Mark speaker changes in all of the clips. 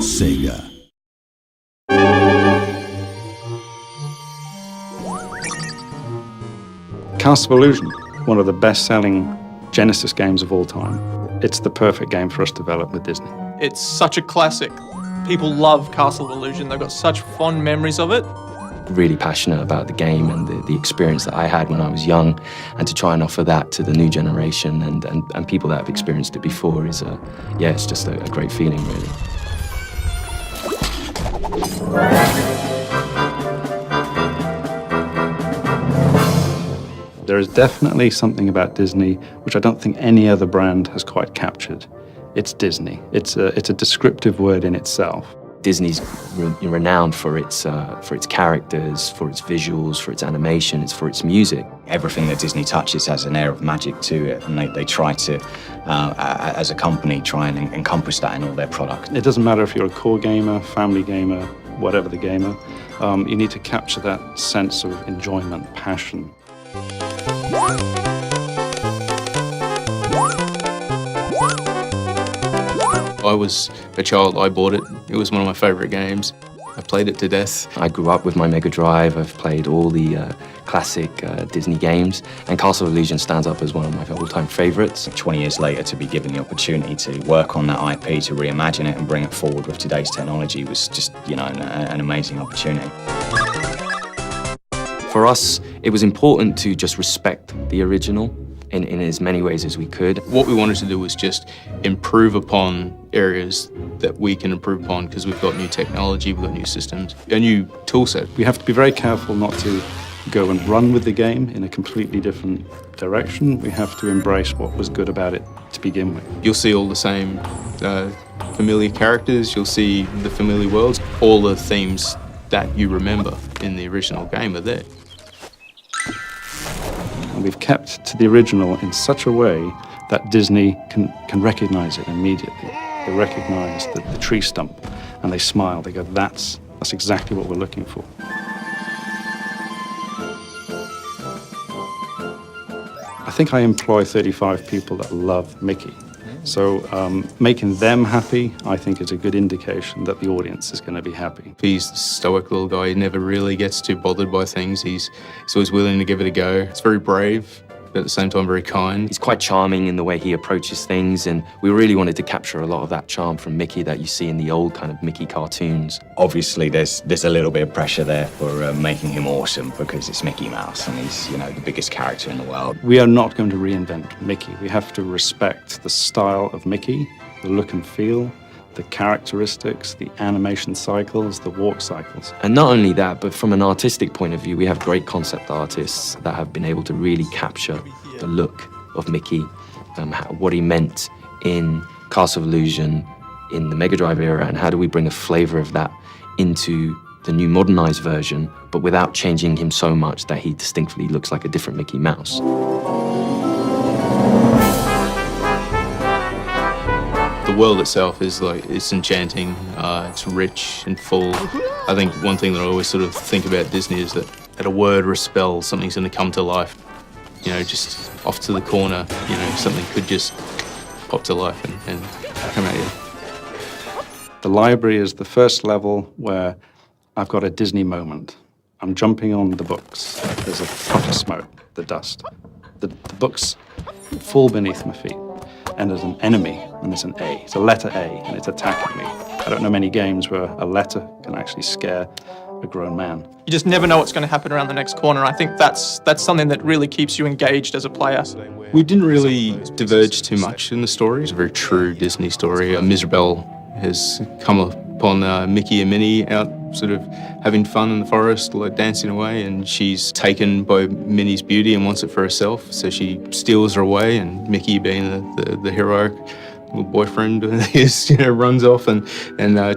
Speaker 1: Sega.
Speaker 2: Castle of Illusion, one of the best-selling Genesis games of all time. It's the perfect game for us to develop with Disney.
Speaker 3: It's such a classic. People love Castle of Illusion. They've got such fond memories of it.
Speaker 4: Really passionate about the game and the experience that I had when I was young, and to try and offer that to the new generation and people that have experienced it before is, it's just a great feeling, really.
Speaker 2: There is definitely something about Disney which I don't think any other brand has quite captured. It's Disney. It's a descriptive word in itself.
Speaker 4: Disney's renowned for its characters, for its visuals, for its animation, for its music.
Speaker 5: Everything that Disney touches has an air of magic to it, and they try to, as a company, try and encompass that in all their products.
Speaker 2: It doesn't matter if you're a core gamer, family gamer, whatever the gamer, you need to capture that sense of enjoyment, passion.
Speaker 6: I was a child, I bought it. It was one of my favourite games. I played it to death.
Speaker 4: I grew up with my Mega Drive. I've played all the classic Disney games, and Castle of Illusion stands up as one of my all-time favourites.
Speaker 5: 20 years later, to be given the opportunity to work on that IP, to reimagine it and bring it forward with today's technology was just, an amazing opportunity.
Speaker 4: For us, it was important to just respect the original in as many ways as we could.
Speaker 6: What we wanted to do was just improve upon areas that we can improve upon because we've got new technology, we've got new systems, a new tool set.
Speaker 2: We have to be very careful not to go and run with the game in a completely different direction. We have to embrace what was good about it to begin with.
Speaker 6: You'll see all the same familiar characters, you'll see the familiar worlds, all the themes that you remember in the original game are there.
Speaker 2: And we've kept to the original in such a way that Disney can recognize it immediately. They recognize the tree stump and they smile. They go, that's exactly what we're looking for. I think I employ 35 people that love Mickey. So making them happy, I think, is a good indication that the audience is going to be happy.
Speaker 6: He's the stoic little guy. He never really gets too bothered by things. He's always willing to give it a go. It's very brave, but at the same time very kind.
Speaker 4: He's quite charming in the way he approaches things, and we really wanted to capture a lot of that charm from Mickey that you see in the old kind of Mickey cartoons.
Speaker 5: Obviously, there's a little bit of pressure there for making him awesome because it's Mickey Mouse and he's, the biggest character in the world.
Speaker 2: We are not going to reinvent Mickey. We have to respect the style of Mickey, the look and feel, the characteristics, the animation cycles, the walk cycles.
Speaker 4: And not only that, but from an artistic point of view, we have great concept artists that have been able to really capture the look of Mickey, what he meant in Castle of Illusion, in the Mega Drive era, and how do we bring a flavor of that into the new modernized version, but without changing him so much that he distinctly looks like a different Mickey Mouse.
Speaker 6: The world itself is it's enchanting, it's rich and full. I think one thing that I always sort of think about Disney is that at a word or a spell, something's going to come to life. Just off to the corner, something could just pop to life and come at you.
Speaker 2: The library is the first level where I've got a Disney moment. I'm jumping on the books. There's a puff of smoke, the dust. The books fall beneath my feet. And there's an enemy, and there's an A. It's a letter A, and it's attacking me. I don't know many games where a letter can actually scare a grown man.
Speaker 3: You just never know what's going to happen around the next corner. I think that's something that really keeps you engaged as a player.
Speaker 6: We didn't really diverge too much in the story. It's a very true Disney story. Mirabelle has come upon Mickey and Minnie out sort of having fun in the forest, dancing away, and she's taken by Minnie's beauty and wants it for herself, so she steals her away, and Mickey, being the heroic little boyfriend, runs off and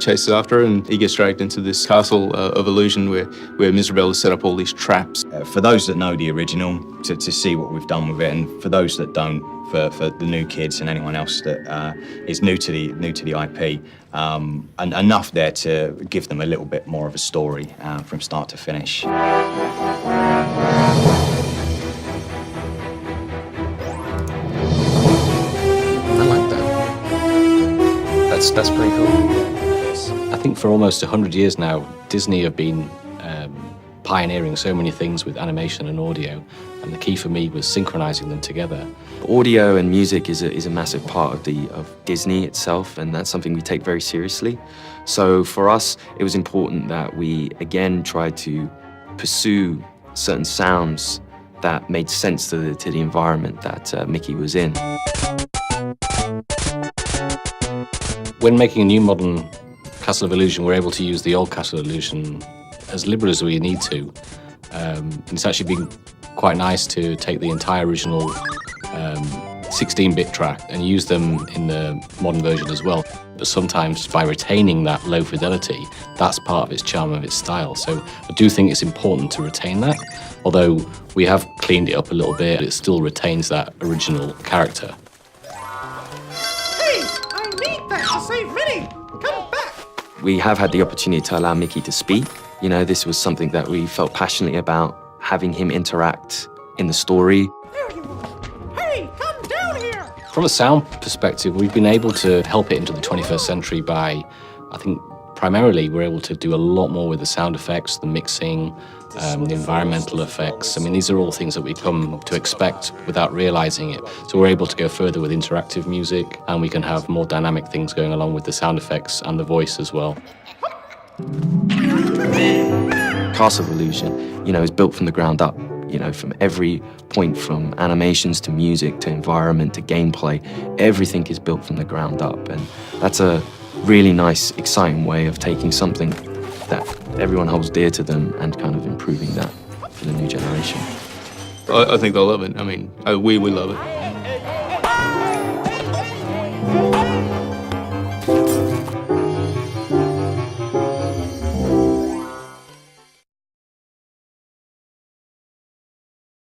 Speaker 6: chases after her, and he gets dragged into this castle of illusion where Mirabelle has set up all these traps.
Speaker 5: For those that know the original, to see what we've done with it, and for those that don't, for the new kids and anyone else that is new to the IP, and enough there to give them a little bit more of a story from start to finish.
Speaker 4: I like that. That's pretty cool.
Speaker 1: think for almost 100 years now, Disney have been pioneering so many things with animation and audio, and the key for me was synchronizing them together.
Speaker 4: Audio and music is a massive part of Disney itself, and that's something we take very seriously. So for us, it was important that we again tried to pursue certain sounds that made sense to the environment that Mickey was in.
Speaker 1: When making a new modern Castle of Illusion, we're able to use the old Castle of Illusion as liberal as we need to. And it's actually been quite nice to take the entire original 16-bit track and use them in the modern version as well. But sometimes by retaining that low fidelity, that's part of its charm and its style. So I do think it's important to retain that. Although we have cleaned it up a little bit, it still retains that original character.
Speaker 7: Hey, I need that to save Minnie! Come back!
Speaker 4: We have had the opportunity to allow Mickey to speak. You know, this was something that we felt passionately about, having him interact in the story.
Speaker 7: There you are! Hey, come down here!
Speaker 1: From a sound perspective, we've been able to help it into the 21st century by, I think, primarily we're able to do a lot more with the sound effects, the mixing, the environmental effects. I mean, these are all things that we come to expect without realizing it. So we're able to go further with interactive music, and we can have more dynamic things going along with the sound effects and the voice as well.
Speaker 4: Castle of Illusion, you know, is built from the ground up. You know, from every point, from animations to music to environment to gameplay, everything is built from the ground up. And that's a really nice, exciting way of taking something that everyone holds dear to them and kind of improving that for the new generation.
Speaker 6: I think they'll love it. I mean, we love it.